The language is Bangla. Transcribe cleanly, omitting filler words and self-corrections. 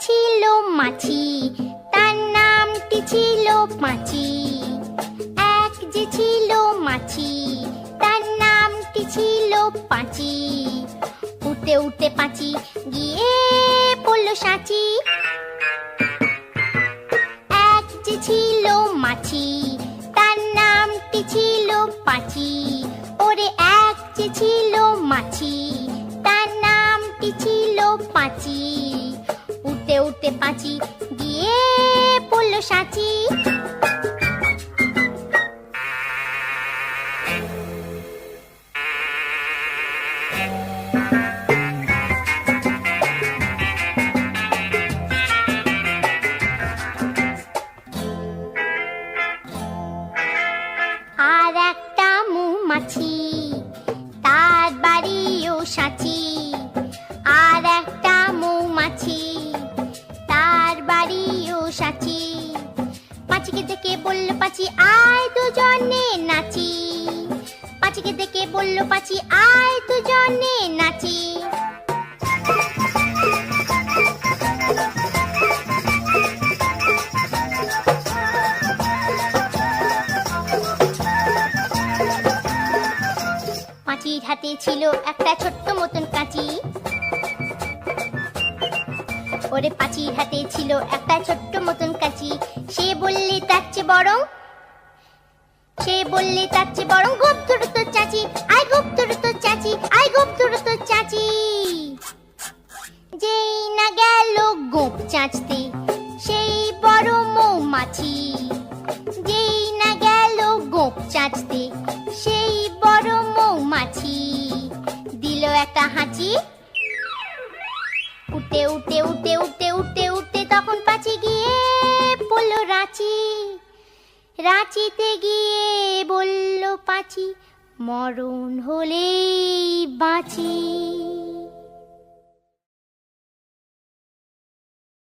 ছিল মাছি, তার নামটি ছিল পাঁচি। এক যে ছিল মাছি, তার নামটি ছিল পাঁচি। উঠতে উঠতে পাঁচি গিয়ে পড়ল সাঁচি। এক যে ছিল মাছি, তার নামটি ছিল পাঁচি। ওরে এক যে ছিল মাছি, তার নামটি ছিল পাঁচি। উঠতে উঠতে পাঁচি গিয়ে পড়ল সাঁচি। আর একটা মৌমাছি, তার বাড়িও সাঁচি। আর একটা মৌমাছি, তার বাড়িও সাঁচি। পাঁচিকে দেখে বলল পাঁচি, আয় দুজনে নাচি। পাঁচিকে দেখে বলল পাঁচি, আয় দুজনে নাচি। পাঁচির হাতে ছিল একটা ছোট্ট মতন কাঁচি। ওরে পাঁচির হাতে ছিল একটা ছোট্ট মতন কাঁচি। সে বললে তার চেয়ে বরং, সে বললে তার চেয়ে বরং গোপ ধরো তোর চাচি। আয় গোপ ধরো তোর চাচি, আয় গোপ ধরো তোর চাচি। যেই না গেল গোপ চাচতে সেই বড় মৌমাছি। যেই না গেল গোপ চাচতে সেই বড় মৌমাছি। দিল একটা হাঁচি। উঠতে উঠতে উঠতে উঠতে উঠতে উঠতে তখন পাঁচি গিয়ে পড়ল রাঁচি। রাঁচিতে গিয়ে বলল পাঁচি, মরণ হলেই বাঁচি।